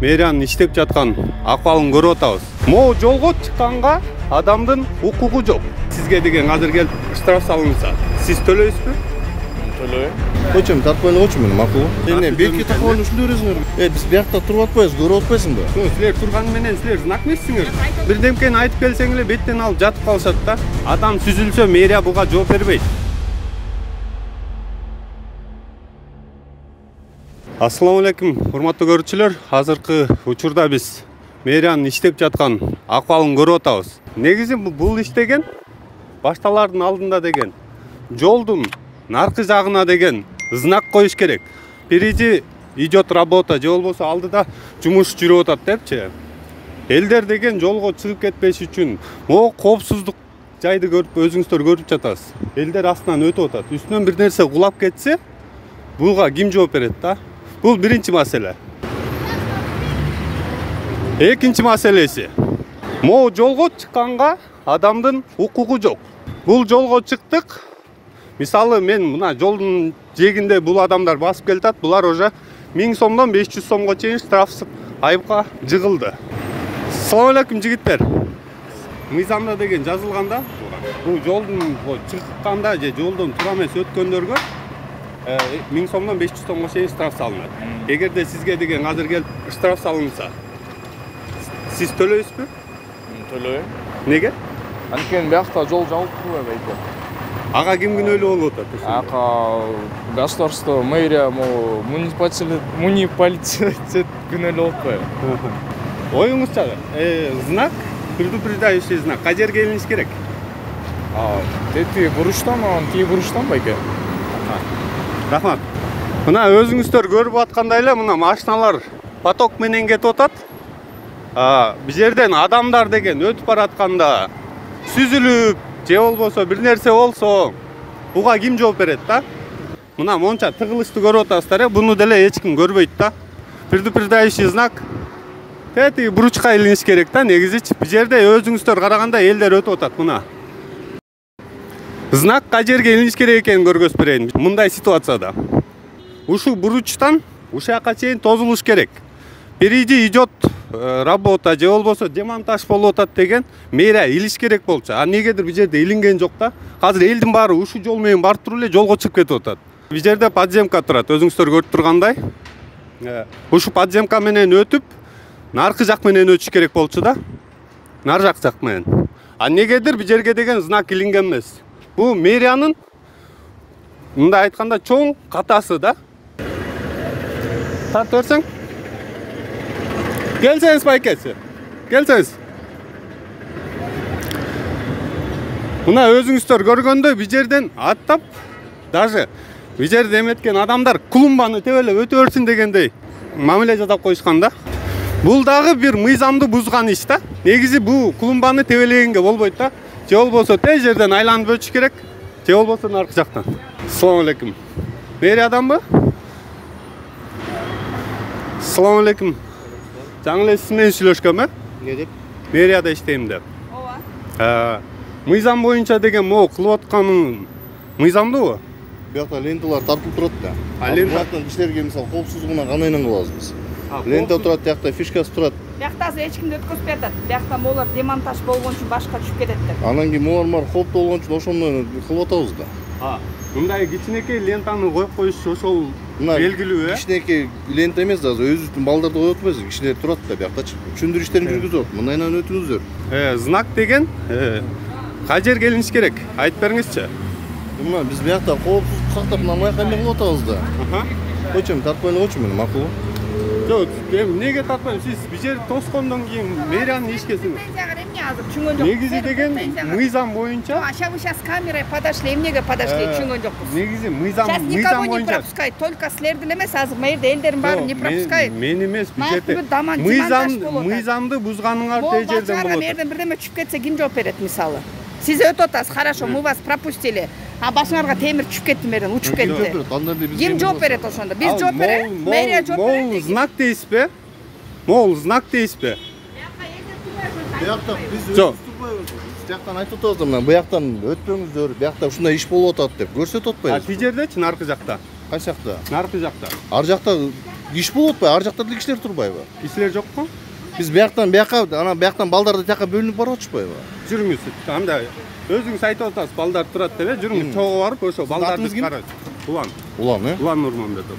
мэриянын иштеп жаткан акыбалын көрүп атабыз. Могу жолго чыкканга адамдын укугу жок. Сизге деген азыр келип штраф салынса, сиз төлөйсүзбү? Төлөйм. Кочум тартпай эле койчу мени, макул. Эмне бетке такып ушундай бересиңер? Биз биякта туруп атпайбыз, көрүп атпайсыңбы? Силер турганы менен силер знак эмессиңер. Бирдемкени айтып келсең эле беттен алып жатып калышат да. Адам сүзүлсө мэрия буга жооп бербейт. Ассаламу алейкум, урматтуу көрүүчүлөр. Азыркы учурда биз мэриянын иштеп жаткан акыбалын көрүп атабыз. Негизи бул иш деген башталардын алдында деген жолдун наркы жагына деген знак коюш керек. Впереди идет работа, же болбосо алдыда жумуш жүрүп атат депчи. Элдер деген жолго чыгып кетпеш үчүн могу коопсуздук жайды көрүп өзүңүздөр көрүп жатасыз. Элдер астынан өтүп атат. Үстүнөн бир нерсе кулап кетсе, буга ким жооп берет да? Бул биринчи маселе. Экинчи маселеси. Могу жолго чыкканга адамдын укугу жок. Бул жолго чыктык. Мисалы мен мына жолдун жегинде бул адамдар басып келатат. Булар уже 1000 сомдон 500 сомго чейин штраф айыпка жыгылды. Ассаламу алейкум жигиттер. Мыйзамда деген жазылганда бул жолдун чыкканда же жолдон туура эмес өткөндөргө 1000 сомдон 500 сомго чейин штраф салынат. Эгерде сизге деген азыр келип штраф салынса, сиз төлөйсүзбү? Төлөйм. Неге? Анткени биякта жол жабылып турбайбы экен. Ага ким күнөөлүү болуп атат? Ага государство, мэрия, муниципалитет күнөөлүү болуп атпайбы? Оюңузча, знак, предупреждающий знак, кай жерге илиниш керек? Тети буруштан, тиги буруштан байке. Рахмат. Мына өзүңүздөр көрүп аткандай эле мына машиналар поток менен кетип атат. Бул жерден адамдар деген өтүп баратканда сүзүлүп, же болбосо бир нерсе болсо, буга ким жооп берет да? Мына монча тыгылышты көрүп атасыздар, буну деле эч ким көрбөйт да. Предупреждающий знак. Тети буручка илиниш керек да, негизичи. Бул жерде өзүңүздөр караганда элдер өтүп атат мына. Знак кай жерге илиниш керек экенин көргөзүп берейин. Мындай ситуацияда ушу буручтан ушака чейин тозулуш керек. Впереди идет работа, же болбосо демонтаж болуп атат деген мэрия илиш керек болчу. А негедир бул жерде илинген жок да. Азыр элдин баары ушу жол менен барып туруп эле жолго чыгып кетип атат. Бул жерде подземка турат, өзүңүздөр көрүп тургандай. Ушу подземка менен өтүп, наркы жак менен өтүш керек болчу да. Нар жак менен. А негедир бул жерге деген знак илинген эмес. Бул мэриянын мындай айтканда чоң катасы да. Тартып берсең. Келсеңиз байкеси. Келсеңиз. Мына өзүңүздөр көргөндөй бул жерден аттап, даже бул жерде эметкен адамдар клумбаны тебелеп өтө берсин дегендей мамиле жасап коюшкан да. Бул дагы бир мыйзамды бузган иш да. Негизи бул клумбаны тебелегенге болбойт да. Же болбосо тез жерден айланып өтүш керек, же болбосо наркы жактан. Ассаламу алейкум. Мэрия адамбы? Ассаламу алейкум. Жаңы эле сиз менен сүйлөшкөнбү? Эмне деп? Мэрияда иштейм деп. Ооба. Мыйзам боюнча деген могу кылып атканың мыйзамдыбы? Биякта ленталар тартылып турат да. Лентадан кишилерге мисалы коопсуздугуна кандайынан кылабыз биз? Лента турат, биякта фишкасы турат. Биякта эч кимди өткөзүп атат. Биякта могулар демонтаж болгон үчүн башка түшүп кетет деп. Анан кийин могулар кооптуу болгон үчүн ошондо кылып атабыз да. Мындай кичинекей лентаны коюп коюш ошол белгилүү, кичинекей лента эмес да, өзүбүздүн балдарды коюп атпайбыз. Кишилер турат да биякта. Түшүндүрүү иштерин жүргүзүп атат. Мындайынан өтүңүздөр. Знак деген кай жерге илиниш керек? Айтып бериңизчи. Мына биз биякта коопсуздук сактап мына кандай кылып атабыз да. Кочум тартпай эле койчу мени, макул. Жок, неге тартпайм? Сиз бул жерди тоскондон кийин мэриянын ишкесиңиз. Эмне азыр түшүнгөн жокпуз. Негизи деген мыйзам боюнча. Сейчас камерой подошли, эмнеге подошли түшүнгөн жокпуз. Негизи мыйзам боюнча. боюнча. Пропускайт, только силерди эле эмес, азыр мэрде элдердин баарын не пропускайт. Мен эмес бул жерде. Мыйзамды бузганыңар тез жерден болот. Мэрден бирдеме түшүп кетсе ким жооп берет мисалы? Сиз өтүп атасыз, хорошо, мы вас пропустили. А башыңарга темир түшүп кетти мэрден, учуп кетти. Ким жооп берет ошондо? Биз жооп беребиз, мэрия жооп берет. Могул знак дейсизби? Могул знак дейсизби? Биякта биз турбайбыз. Бияктан айтып атабыз да, мына бияктан өтпөңүздөр, биякта ушундай иш болуп атат деп көрсөтүп атпайбыз. Бул жердечи наркы жакта? Кайсы жакта? Наркы жакта. Ар жакта киш болуп атпайбы? Ар жактарда кишилер турбайбы? Кишилер жокпу? Биз бияктан бияка, анан бияктан балдарды тияка бөлүнүп барып атышпайбы? Жүрүңүз. Анда өзүңүз айтып атасыз, балдар турат деп, жүрүңүз чогуу барып, ошо балдарды карайсыз. Улан. Улан, Улан Нурманбетов.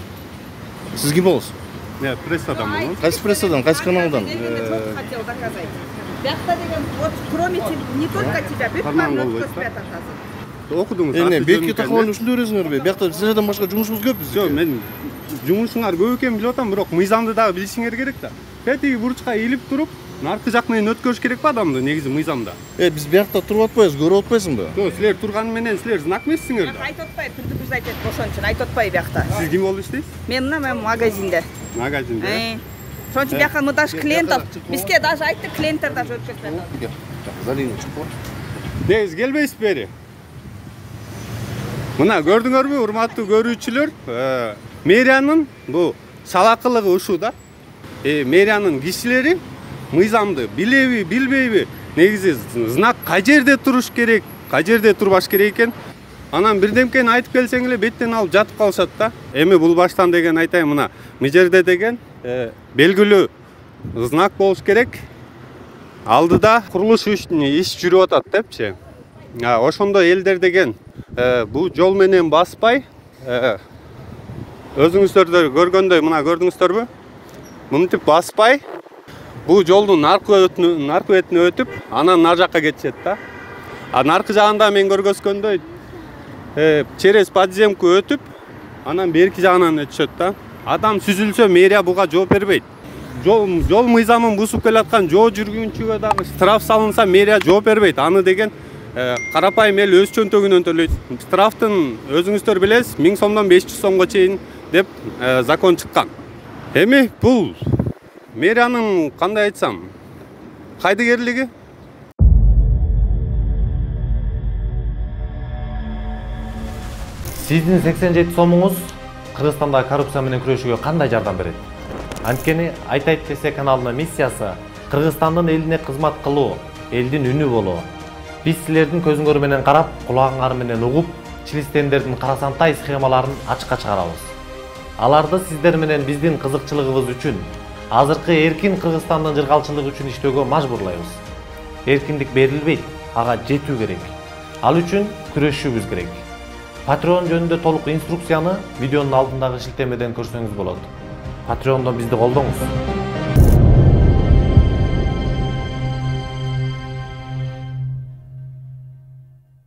Сиз ким болосуз? Мен прессадан болом. Кайсы прессадан, кайсы каналдан? Хотел доказать. Бяхта деген, вот кроме не только тебя, бүт баардыгын көрсөтөт атасы. Окудуңуз. Эне бетке такалган ушундай бересиңерби? Биякта силерден башка жумушубуз көп биз. Жок, мен жумушуңар көп экенин билип атам, бирок мыйзамды дагы билишиңер керек да. Тетиги бурчка илип туруп, наркы жак менен өткөрүш керек ба адамды негизи мыйзамда. Биз биякта туруп атпайбыз, көрүп атпайсыңбы? Жок, силер турганы менен силер знак эмессиңер да. Айтып атпайбы, түндүгүз айтат ошон үчүн айтып атпайбы бияқта. Сиз ким болуп иштейсиз? Мен мына магазинде. Магазинде. Ошон үчүн бияка мы даже клиентов, бизге даже айтты, клиенттер даже өткөзүп атат. За линия чыкпа. Негиз келбейсиз бери. Мына көрдүңөрбү, урматтуу көрүүчүлөр, мэриянын бу салакылыгы ушул да. Мэриянын кишилери мыйзамды билеби, билбейби, негизи знак кай жерде туруш керек, кай жерде турбаш керек экен. Анан бирдемкени айтып келсең эле беттен алып жатып калышат да. Эми бул баштан деген айтайын, мына мыжерде деген белгилүү знак болуш керек. Алдыда курулуш иш жүрүп атат депчи. Ошондо элдер деген бул жол менен баспай, өзүңүздөр көргөндөй, мына көрдүңүздөрбү? Мынтип баспай, бул жолдун наркы бетине өтүп, анан нар жакка кетишет да. Наркы жагында мен көргөзгөндөй, через подземку өтүп, анан берки жагынан өтүшөт да. Адам сүзүлсө, мэрия буга жооп бербейт. Жол мыйзамын бузуп келаткан жол жүргүнчүгө дагы штраф салынса, мэрия жооп бербейт. Аны деген карапайым эл өз чөнтөгүнөн төлөйт. Штрафтын өзүңүздөр билесиз, 1000 сомдон 500 сомго чейин деп закон чыккан. Эми бул мэриянын кандай айтсам, кайдыгерлиги. Сиздин 87 сомуңуз Кыргызстанда коррупция менен күрөшүүгө кандай жардам берет? Анткени Айтайт ТС каналынын миссиясы Кыргызстандын элине кызмат кылуу, элдин үнү болуу. Биз силердин көзүңөр менен карап, кулагыңар менен угуп, чилистендердин карасантай схемаларын ачыкка чыгарабыз. Аларды сиздер менен биздин кызыкчылыгыбыз үчүн, азыркы эркин Кыргызстандын жыргалчылыгы үчүн иштөөгө мажбурлайбыз. Эркиндик берилбейт, ага жетүү керек. Ал үчүн күрөшүүбүз керек. Patreon жөнүндө толук инструкцияны видеонун алдындагы шилтемеден көрсөңүз болот. Patreon'дон бизди колдоңуз.